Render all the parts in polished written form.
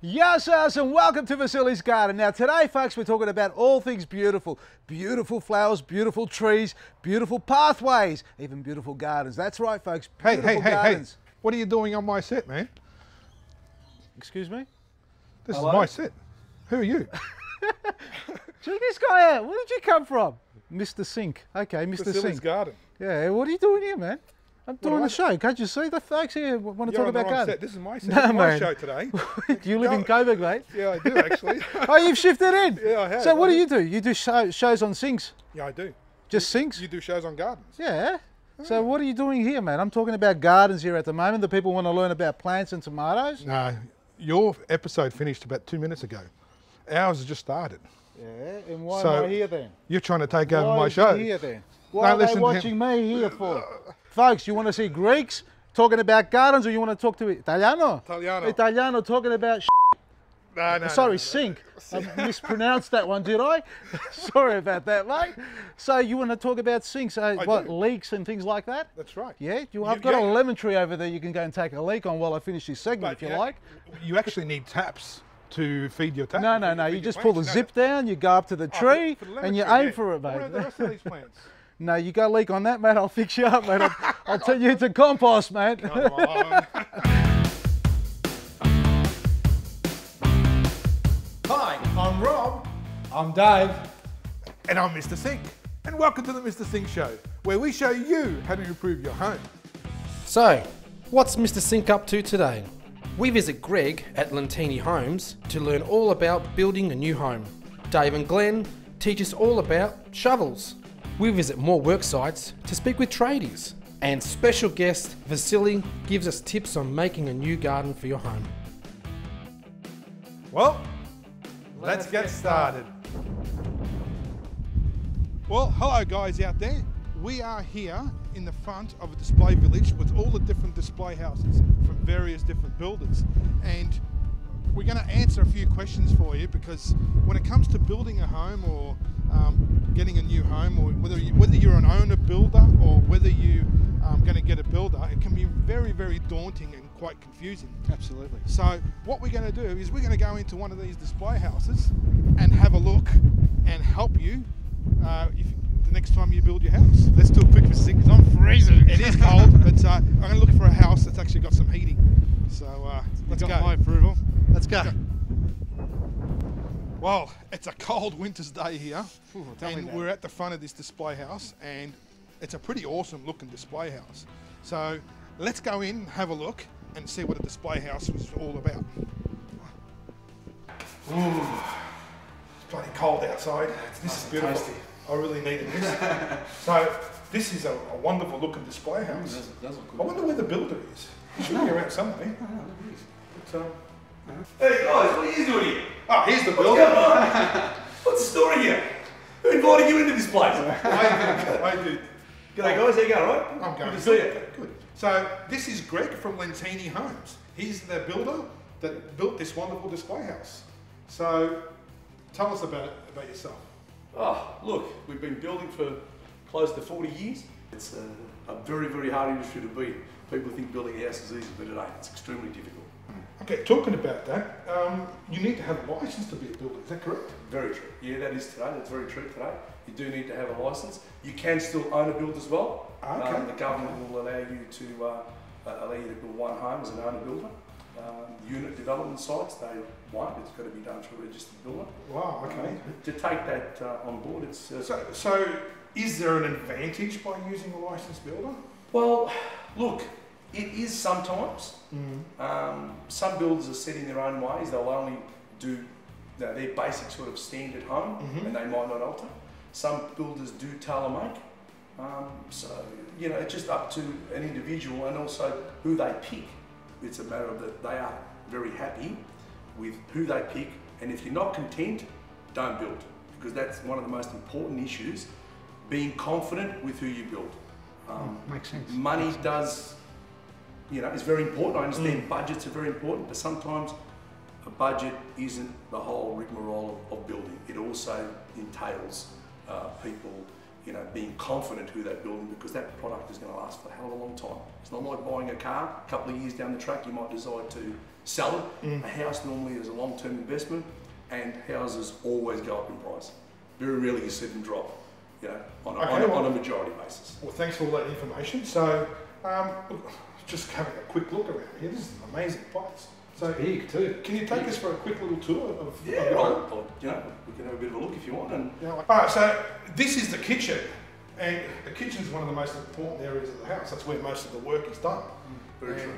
Yes, and welcome to Vasily's Garden. Now today, folks, we're talking about all things beautiful. Beautiful flowers, beautiful trees, beautiful pathways, even beautiful gardens. That's right, folks, beautiful gardens. Hey, what are you doing on my set, man? Excuse me? This is my set. Who are you? Check this guy out. Where did you come from? Mr. Sink. Okay, Mr. Vasily's Sink. Garden. Yeah, what are you doing here, man? I'm doing a show. Can't you see? The folks here want to talk about gardens. This is my set. This is my show today. You live in Coburg, mate? Yeah, I do actually. Oh, you've shifted in? Yeah, I have. So what do? You do shows on sinks? Yeah, I do. Just sinks? You do shows on gardens. Yeah. So what are you doing here, man? I'm talking about gardens here at the moment. The people want to learn about plants and tomatoes. No, your episode finished about 2 minutes ago. Ours has just started. Yeah, and why am I here then? You're trying to take over Why my is show. he here then? What are they watching me here for? Folks, you want to see Greeks talking about gardens, or you want to talk to Italiano? Italiano talking about Sorry, sink. I mispronounced that one, did I? Sorry about that, mate. So you want to talk about sinks, leaks and things like that? That's right. Yeah, I've got a lemon tree over there you can go and take a leak on while I finish this segment, if you like. You actually need taps to feed your tap. No. You just pull the zip down, you go up to the tree, and you aim for it, mate. What are the rest of these plants? No, you go leak on that, mate. I'll fix you up, mate. I'll turn you into compost, mate. Come on. Hi, I'm Rob. I'm Dave. And I'm Mr. Sink. And welcome to the Mr. Sink Show, where we show you how to improve your home. So, what's Mr. Sink up to today? We visit Greg at Lentini Homes to learn all about building a new home. Dave and Glenn teach us all about shovels. We visit more work sites to speak with tradies. And special guest Vasily gives us tips on making a new garden for your home. Well, let's get started. Well, hello guys out there. We are here in the front of a display village with all the different display houses from various different builders. And we're going to answer a few questions for you, because when it comes to building a home or getting a new home, or whether you're an owner builder or whether you're going to get a builder, it can be very, very daunting and quite confusing. Absolutely. So what we're going to do is we're going to go into one of these display houses and have a look and help you the next time you build your house. Let's do a quick visit because I'm freezing. It is cold, but I'm going to look for a house that's actually got some heating. So let's go. My approval. Let's go. Well, it's a cold winter's day here, tell me and about we're at the front of this display house, and it's a pretty awesome looking display house. So let's go in and have a look and see what a display house was all about. Ooh, it's bloody cold outside. This is beautiful. Tasty. I really needed this. So this is a wonderful looking display house. Does look good. I wonder where the builder is. He should be around somewhere. But, Hey guys, what are you doing here? oh, here's the What's builder. going on? What's the story here? Who invited you into this place? I do. G'day guys, how you going, right? I'm going Good to see you. Good. So this is Greg from Lentini Homes. He's the builder that built this wonderful display house. So tell us about yourself. Oh, look, we've been building for close to 40 years. It's a very, very hard industry to be in. People think building a house is easy, but it ain't. It's extremely difficult. Okay, talking about that, you need to have a license to be a builder, is that correct? Very true. Yeah, that is today. That's very true today. You do need to have a license. You can still own a build as well. Okay. The government will allow you to build one home as an owner builder. Unit development sites, they won't. It's got to be done through a registered builder. Wow, okay. To take that on board, it's... So is there an advantage by using a licensed builder? Well, look, it is sometimes. Some builders are set in their own ways. They'll only do their basic sort of standard home, and they might not alter. Some builders do tailor-make. So, you know, it's just up to an individual, and also who they pick. It's a matter of that they are very happy with who they pick, and if you're not content, don't build, because that's one of the most important issues, being confident with who you build. Makes sense. Money does, is very important. I understand budgets are very important, but sometimes a budget isn't the whole rigmarole of building. It also entails people you know, being confident who they're building, because that product is going to last for a hell of a long time. It's not like buying a car. A couple of years down the track, you might decide to sell it. A house normally is a long-term investment, and houses always go up in price. Very rarely you see them drop, you know, on a majority basis. Well, thanks for all that information. So, just having a quick look around here. This is an amazing place. So big too. Can you take us for a quick little tour of? Yeah, you know, we can have a bit of a look if you want. And all right, so this is the kitchen, and the kitchen is one of the most important areas of the house. That's where most of the work is done. Very true.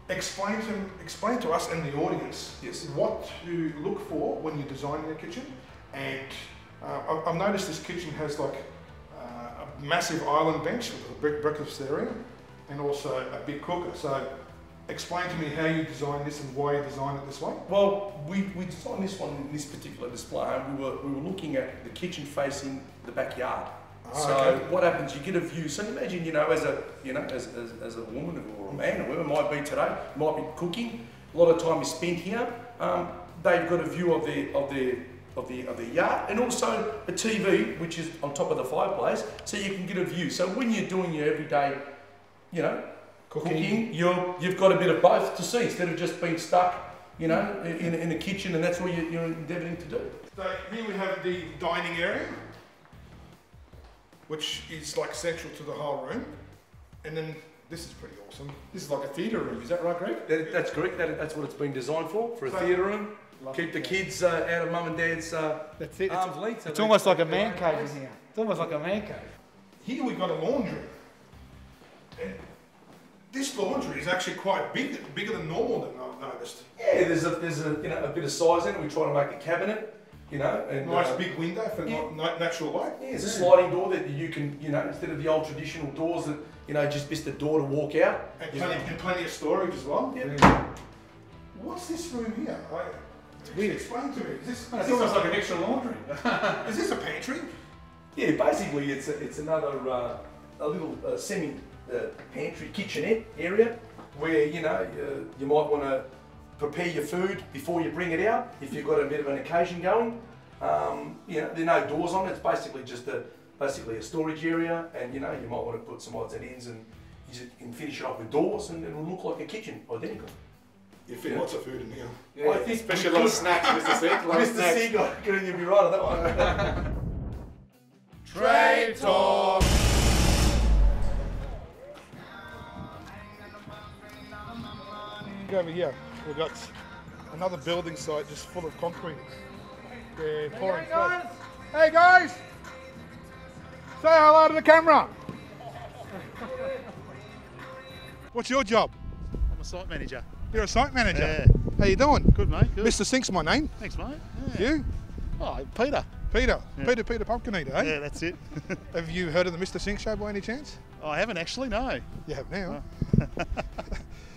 Explain to us and the audience what to look for when you're designing a kitchen. And I've noticed this kitchen has like a massive island bench with a breakfast area, and also a big cooker. So explain to me how you designed this and why you designed it this way. Well, we designed this one in this particular display. We were looking at the kitchen facing the backyard. So what happens? You get a view. So imagine, you know, as a woman or a man or whoever it might be today, might be cooking. A lot of time is spent here. They've got a view of the yard, and also a TV which is on top of the fireplace, so you can get a view. So when you're doing your everyday, you know, cooking, you've got a bit of both to see, instead of just being stuck, you know, in the kitchen, and that's what you're endeavouring to do. So here we have the dining area, which is like central to the whole room, and then this is pretty awesome. This is like a theatre room, is that right, Greg? That's correct. That's what it's been designed for a theatre room. Keep the kids out of mum and dad's arm's length. It's almost like a man cave in here. It's almost like a man cave. Here we've got a laundry. And this laundry is actually quite big, bigger than normal, than I've noticed. Yeah, there's a you know, a bit of size in it. We try to make a cabinet, you know, and nice big window for natural light. Yeah, it's a sliding door that you can, you know, instead of the old traditional doors that, you know, just a door to walk out. And plenty of storage as well. Yeah. What's this room here? It's weird. Explain to me. It's almost like an extra laundry. Is this a pantry? Yeah, basically it's another a little semi pantry kitchenette area where, you know, you might want to prepare your food before you bring it out if you've got a bit of an occasion going. You know, there are no doors on it. It's basically just basically a storage area, and you know, you might want to put some odds and ends and finish it off with doors, and it will look like a kitchen, identical. You fit lots of food in here. Yeah, I think especially a lot of snacks, Mr. Sink. Mr. Sink, I couldn't even be right on that one. Trade Talk! Over here, we've got another building site just full of concrete. They're pouring guys. Hey guys! Say hello to the camera! What's your job? I'm a site manager. You're a site manager? Yeah. How you doing? Good, mate. Good. Mr. Sink's my name. Thanks, mate. Yeah. You? Oh, Peter. Peter. Yeah. Peter Pumpkin Eater, eh? Yeah, that's it. Have you heard of the Mr. Sink show by any chance? Oh, I haven't actually, no. You have now. Oh.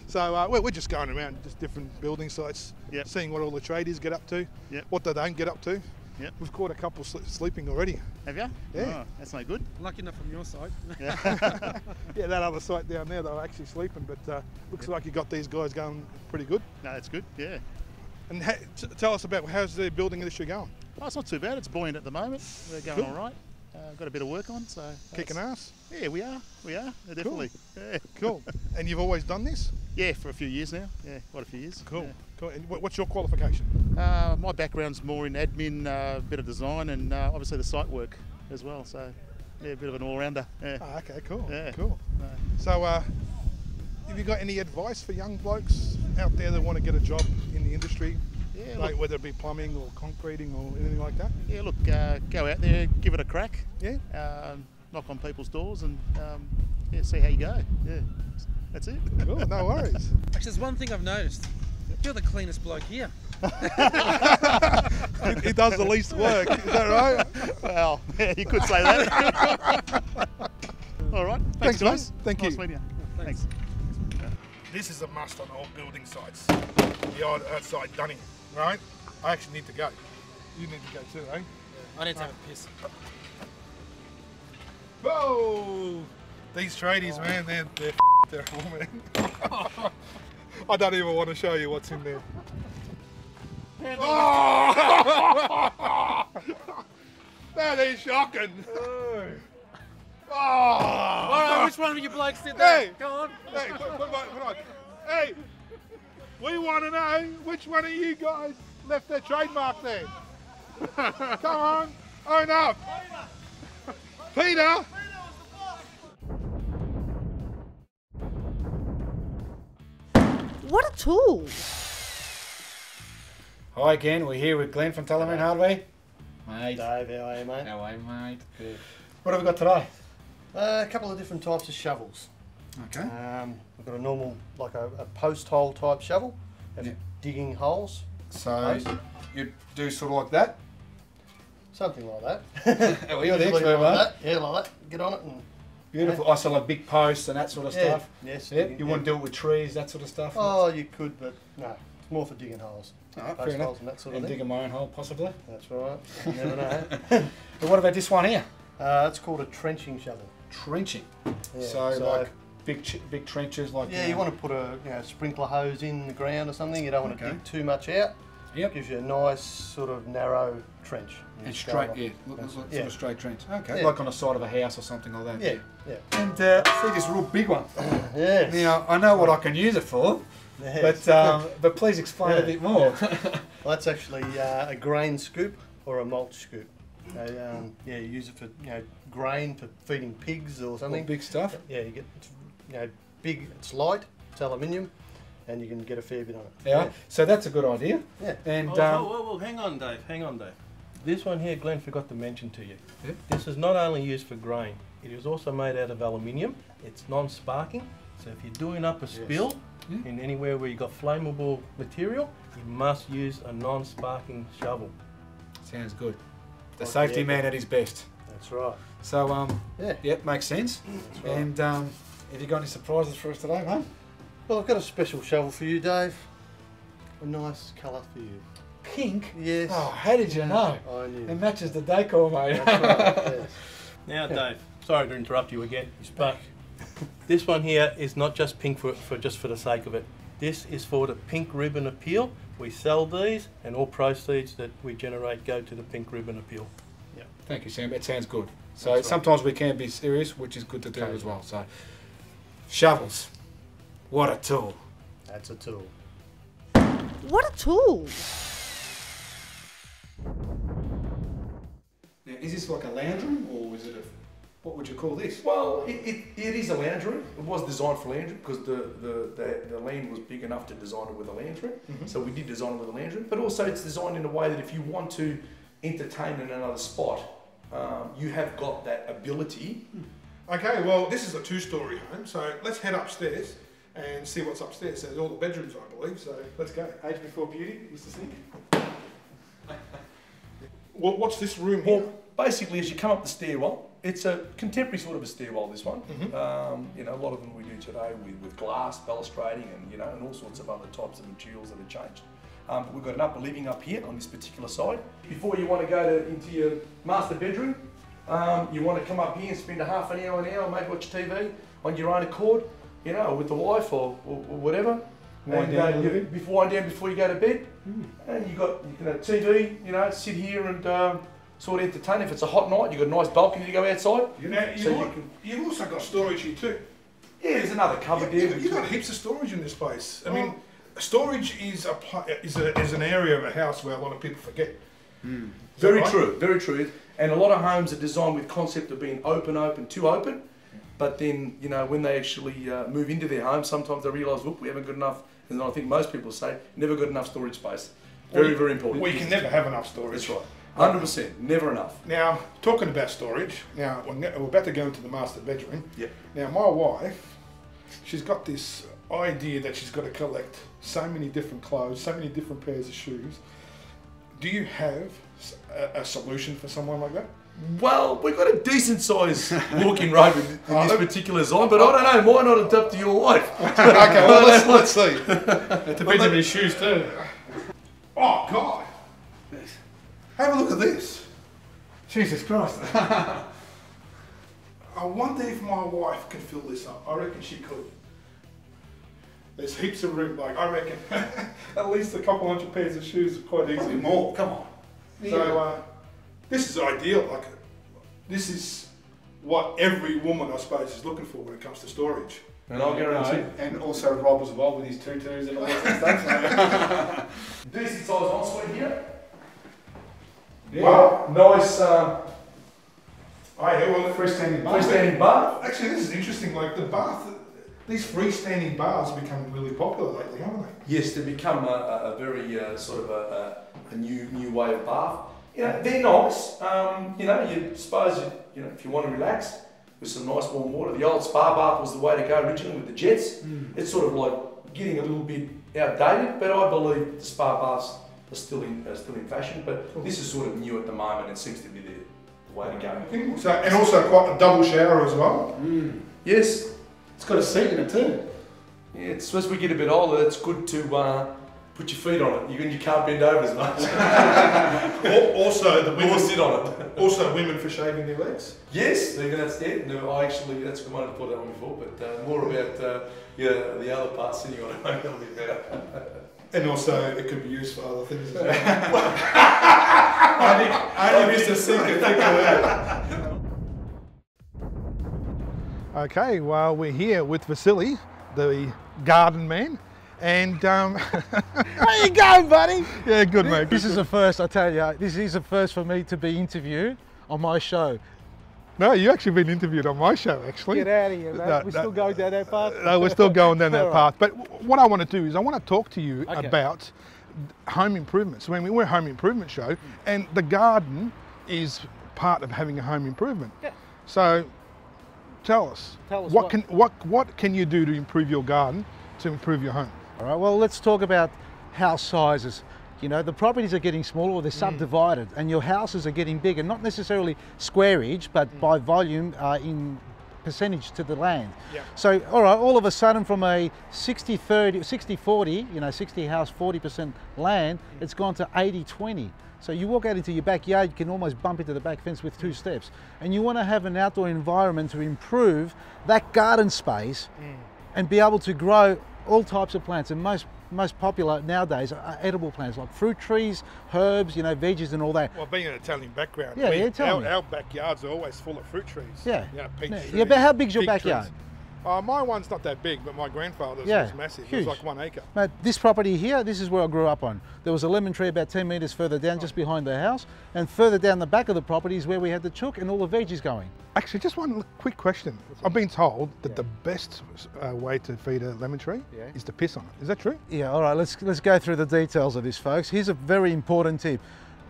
So we're just going around just different building sites, seeing what all the tradies get up to, what they don't get up to. Yep. We've caught a couple sleeping already. Have you? Yeah. Oh, that's no good. Lucky enough from your side. Yeah. Yeah, that other site down there, they were actually sleeping, but looks like you got these guys going pretty good. No, that's good, yeah. And tell us about how's the building industry going? Oh, it's not too bad. It's buoyant at the moment. We're going all right. Got a bit of work on, so... Kicking ass? Yeah, we are, definitely. Cool. Yeah. Cool. And you've always done this? Yeah, for a few years now. Yeah, quite a few years. Cool. Yeah. Cool. And what's your qualification? My background's more in admin, a bit of design, and obviously the site work as well. So, yeah, a bit of an all-rounder. Yeah. Oh, okay, cool. Yeah. Cool. So, have you got any advice for young blokes out there that want to get a job in the industry? Yeah, like whether it be plumbing or concreting or anything like that? Yeah, look, go out there, give it a crack. Yeah. Knock on people's doors and see how you go. Yeah, that's it. Cool, no worries. Actually, there's one thing I've noticed. You're the cleanest bloke here. He does the least work, is that right? Well, yeah, you could say that. All right. Thanks, guys. mate. Thank you. Nice meeting you. Thanks. This is a must on all building sites. The old outside dunning, right? I actually need to go. You need to go too, eh? I need to have a piss. Whoa! These tradies, man, they're terrible, man. I don't even want to show you what's in there. That is shocking. Oh. All right, which one of you blokes did that? Hey. Go on. Hey, put on. Hey, we want to know which one of you guys left their trademark there. Come on, own up. Peter. What a tool! Hi again, we're here with Glenn from Tullamarine Hardware. Mate. Dave, how are you, mate? How are you, mate? Good. What have we got today? A couple of different types of shovels. Okay. We've got a normal, like a post hole type shovel, and digging holes. So you do sort of like that? Something like that. Well, you're the Usually expert, like mate. that. Yeah, like that. Get on it and. Beautiful. I like big posts and that sort of stuff. Yes. Yep. You want to do it with trees, that sort of stuff? Oh, you could, but no. It's more for digging holes. Fair Post enough. holes and that sort of And thing. digging my own hole, possibly. That's right. You never know. But what about this one here? It's called a trenching shovel. Trenching. Yeah, So like big trenches, like. Yeah, you want to put a sprinkler hose in the ground or something. You don't want to dig too much out. Yep. Gives you a nice sort of narrow trench. And straight, sort of straight trench. Okay, Yeah. like on the side of a house or something like that. Yeah. And see this real big one. Yes. Now I know what I can use it for, Yes. but please explain a bit more. Well, that's actually a grain scoop or a mulch scoop. You use it for grain for feeding pigs or something. Big stuff. Yeah, you get big. It's light. It's aluminium, and you can get a fair bit on it. Yeah. So that's a good idea. Yeah. And well, hang on, Dave. This one here, Glenn forgot to mention to you. Yeah. This is not only used for grain, it is also made out of aluminium. It's non-sparking, so if you're doing up a spill in anywhere where you've got flammable material, you must use a non-sparking shovel. sounds good. The safety man at his best. That's right. So makes sense. That's right. And have you got any surprises for us today, mate? Well, I've got a special shovel for you, Dave. A nice colour for you. Pink? Yes. Oh, how did you know? I knew. It matches the decor, mate. That's right, yes. Now, Dave, sorry to interrupt you again, but this one here is not just pink for just for the sake of it. This is for the Pink Ribbon Appeal. We sell these, and all proceeds that we generate go to the Pink Ribbon Appeal. Yeah. Thank you, Sam. It sounds good. So sometimes we can be serious, which is good to do as well. So shovels, what a tool. That's a tool. What a tool! Now, is this like a lounge room, or is it what would you call this? Well, it is a lounge room. It was designed for lounge room because the land was big enough to design it with a lounge room. So we did design it with a lounge room. But also it's designed in a way that if you want to entertain in another spot, you have got that ability. Okay, well, this is a two-story home, so let's head upstairs and see what's upstairs. There's all the bedrooms, I believe, so let's go. Age before beauty, Mr. Sink. Well, what's this room here? Well, basically, as you come up the stairwell, it's a contemporary sort of a stairwell, this one. A lot of them we do today with glass, balustrading, and and all sorts of other types of materials that have changed. But we've got an upper living up here on this particular side. Before you want to go into your master bedroom, you want to come up here and spend a half an hour, maybe watch TV on your own accord, with the wife or whatever. Wind down before you go to bed. And you can have TV, sit here and sort of entertain. If it's a hot night, you've got a nice balcony to go outside. You've also got storage here too. Yeah, there's another cupboard there. You've got heaps of storage in this place. I mean, storage is an area of a house where a lot of people forget. Very true. And a lot of homes are designed with concept of being open, too open. But then, when they actually move into their home, sometimes they realise, whoop, we haven't got enough. And I think most people say, never got enough storage space. Very important. We can never have enough storage. That's right. 100%, never enough. Now, talking about storage, now we're about to go into the master bedroom. Yep. Now, my wife, she's got this idea that she's got to collect so many different clothes, so many different pairs of shoes. Do you have a solution for someone like that? Well, we've got a decent sized walk-in robe in this particular design, but I don't know, why not adapt to your wife? Okay, well, let's see. It depends on his shoes too. Oh, God. Have a look at this. Jesus Christ. I wonder if my wife can fill this up. I reckon she could. There's heaps of room, I reckon at least a couple hundred pairs of shoes quite easily. More, come on. So, This is ideal. Like, this is what every woman, I suppose, is looking for when it comes to storage. And I'll guarantee. And also Rob as well with his tutus and all that stuff. Decent size ensuite here. Yeah. Wow, nice. Freestanding bath. Actually, this is interesting. Like the bath, these freestanding baths have become really popular lately, haven't they? Yes, they've become a very sort of a new way of bath. You know, they're nice. You know, you suppose you know if you want to relax with some nice warm water. The old spa bath was the way to go originally with the jets. It's sort of like getting a little bit outdated, but I believe the spa baths are still in fashion. But this is sort of new at the moment and seems to be the way to go. So, and also quite a double shower as well. Yes. It's got a seat in it too. Yeah, it's, as we get a bit older, it's good to put your feet on it. You can't bend over as much. Also, the women sit on it. Also, women for shaving their legs. Yes, even that's it. No, that's good one to put that on before, but more about the other part sitting on it. That'll be better. And also, it could be used for other things as well. only Mr. Sink can think of that. Okay, well, we're here with Vasily, the garden man. And how you going, buddy? Yeah, good, mate. This is a first, I tell you. This is a first for me to be interviewed on my show. No, you've actually been interviewed on my show, actually. Get out of here, mate. We're still going down that path? No, we're still going down that path. But what I want to do is I want to talk to you about home improvements. I mean, we're a home improvement show, and the garden is part of having a home improvement. Yeah. So, tell us what can you do to improve your garden, to improve your home? All right, well, let's talk about house sizes. You know, the properties are getting smaller or they're subdivided, and your houses are getting bigger, not necessarily squareage, but by volume in percentage to the land. Yeah. So, all right, all of a sudden from a 60-30, 60-40, you know, 60 house, 40% land, it's gone to 80-20. So you walk out into your backyard, you can almost bump into the back fence with 2 steps. And you want to have an outdoor environment to improve that garden space and be able to grow all types of plants. And most popular nowadays are edible plants like fruit trees, herbs, you know, veggies and all that. Well, being an Italian background, our backyards are always full of fruit trees. Yeah. You know, peach trees, yeah, but how big's your backyard? Trees. My one's not that big, but my grandfather's was massive. Huge. It was like 1 acre. Mate, this property here, this is where I grew up on. There was a lemon tree about 10 metres further down, just behind the house, and further down the back of the property is where we had the chook and all the veggies going. Actually, just one quick question. I've been told that the best way to feed a lemon tree is to piss on it. Is that true? Yeah, all right, let's go through the details of this, folks. Here's a very important tip.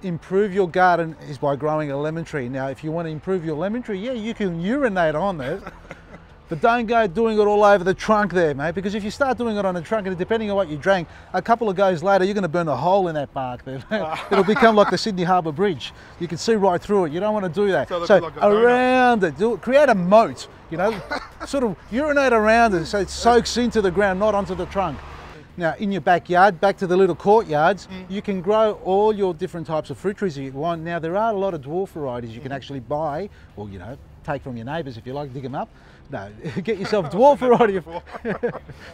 Improve your garden is by growing a lemon tree. Now, if you want to improve your lemon tree, yeah, you can urinate on it. But don't go doing it all over the trunk there, mate, because if you start doing it on the trunk, and depending on what you drank, a couple of goes later, you're going to burn a hole in that bark there. It'll become like the Sydney Harbour Bridge. You can see right through it. You don't want to do that. So like around it, create a moat, you know, sort of urinate around it so it soaks into the ground, not onto the trunk. Now, in your backyard, back to the little courtyards, you can grow all your different types of fruit trees that you want. Now, there are a lot of dwarf varieties you can actually buy, or, you know, take from your neighbours if you like, dig them up. No, get yourself dwarf variety.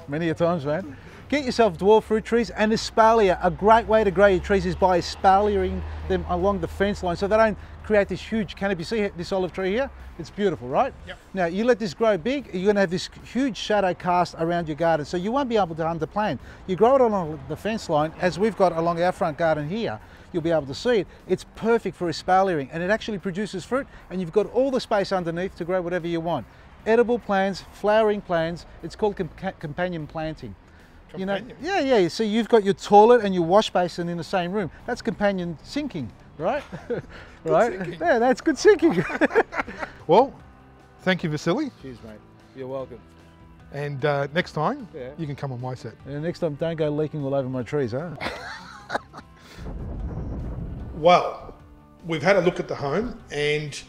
Many a times, man. Get yourself dwarf fruit trees and espalier. A great way to grow your trees is by espaliering them along the fence line so they don't create this huge canopy. See this olive tree here? It's beautiful, right? Yep. Now, you let this grow big, you're going to have this huge shadow cast around your garden, so you won't be able to underplant. You grow it along the fence line, as we've got along our front garden here. You'll be able to see it. It's perfect for espaliering, and it actually produces fruit, and you've got all the space underneath to grow whatever you want. Edible plants, flowering plants, it's called companion planting. Companion. You know, yeah. So you've got your toilet and your wash basin in the same room. That's companion sinking, right? Right? Sinking. Yeah, that's good sinking. Well, thank you, Vasily. Cheers, mate. You're welcome. And next time, you can come on my set. And next time, don't go leaking all over my trees, huh? Well, we've had a look at the home, and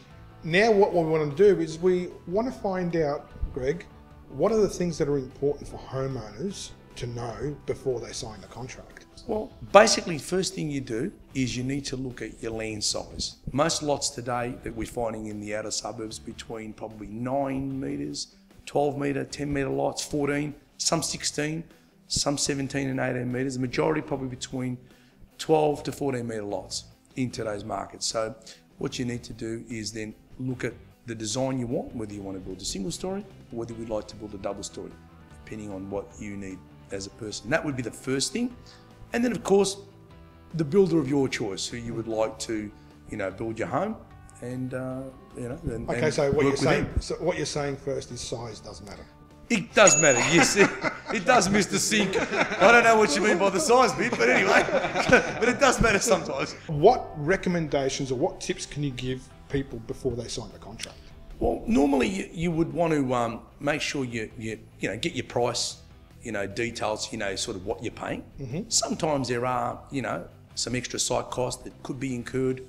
now what we want to do is we want to find out, Greg, what are the things that are important for homeowners to know before they sign the contract? Well, basically, first thing you do is you need to look at your land size. Most lots today that we're finding in the outer suburbs between probably 9 metres, 12 metre, 10 metre lots, 14, some 16, some 17 and 18 metres. The majority probably between 12 to 14 metre lots in today's market. So what you need to do is then look at the design you want, whether you want to build a single story or whether you'd like to build a double story, depending on what you need as a person. That would be the first thing. And then of course, the builder of your choice, who you would like to, build your home, and Okay, so what you're saying first is size doesn't matter. It does matter, yes. It does, Mr. Sink. I don't know what you mean by the size bit, but anyway, but it does matter sometimes. What recommendations or what tips can you give people before they sign the contract? Well, normally you would want to make sure you get your price, details, sort of what you're paying. Mm-hmm. Sometimes there are, some extra site costs that could be incurred,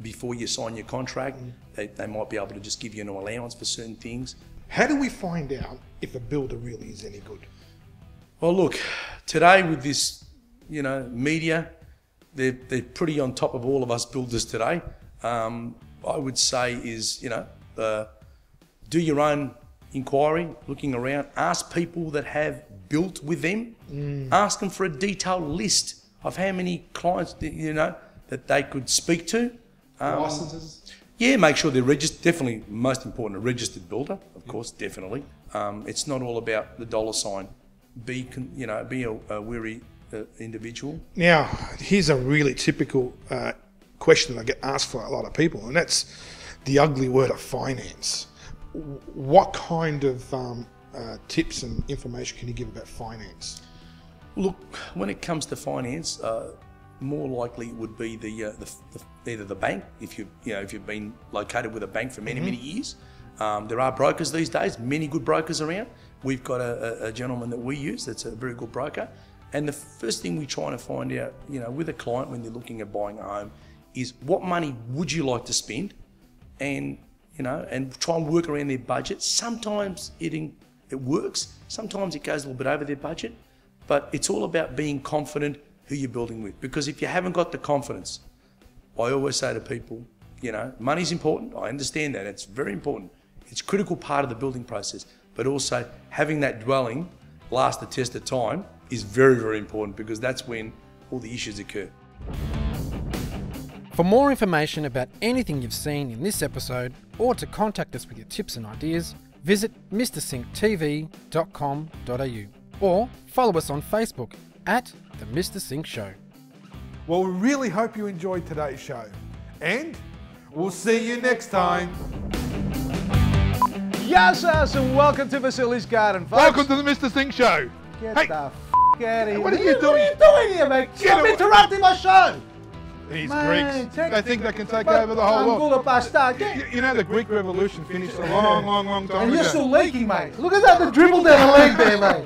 before you sign your contract. They might be able to just give you an allowance for certain things. How do we find out if a builder really is any good? Well, look, today with this, media, they're pretty on top of all of us builders today. I would say is, do your own inquiry, looking around, ask people that have built with them, ask them for a detailed list of how many clients, that they could speak to. Licenses? Yeah, make sure they're registered. Definitely, most important, a registered builder, of course, definitely. It's not all about the dollar sign. Be a wary individual. Now, here's a really typical question I get asked for a lot of people, and that's the ugly word of finance. What kind of tips and information can you give about finance? Look, when it comes to finance, more likely it would be either the bank, if you've been located with a bank for many years. There are brokers these days, many good brokers around. We've got a gentleman that we use that's a very good broker. And the first thing we're trying to find out, with a client when they're looking at buying a home, is what money would you like to spend, and try and work around their budget. Sometimes it works, sometimes it goes a little bit over their budget, but it's all about being confident who you're building with. Because if you haven't got the confidence, I always say to people, money's important. I understand that, it's very important. It's a critical part of the building process, but also having that dwelling last the test of time is very, very important, because that's when all the issues occur. For more information about anything you've seen in this episode, or to contact us with your tips and ideas, visit mrsinktv.com.au or follow us on Facebook at The Mr. Sink Show. Well, we really hope you enjoyed today's show, and we'll see you next time. Yes, and welcome to Vasilis Garden, folks. Welcome to the Mr. Sink Show. Get the f out of here. What are you doing? What are you doing here, mate? Stop interrupting my show. These Greeks, they think they can take over the whole world. The Greek Revolution finished a long time ago. And you're still leaking, mate. Look at that, the dribble down the leg there, mate.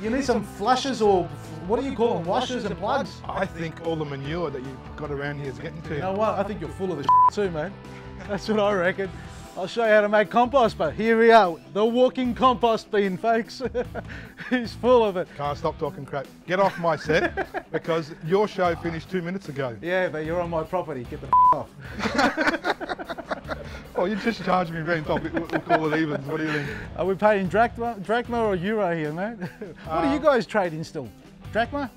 You need some flushes, or what do you call them, washers and plugs? I think all the manure that you've got around here is getting to you. You know what, I think you're full of the too, mate. That's what I reckon. I'll show you how to make compost, but here we are, the walking compost bin, folks. He's full of it. Can't stop talking crap. Get off my set, because your show finished 2 minutes ago. Yeah, but you're on my property. Get the off. Oh, you just charged me rent. We'll call it evens. What do you think? Are we paying drachma or euro here, mate? What do you guys trade in still? Drachma?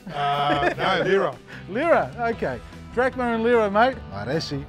No, lira. Lira, okay. Drachma and lira, mate. Aresi.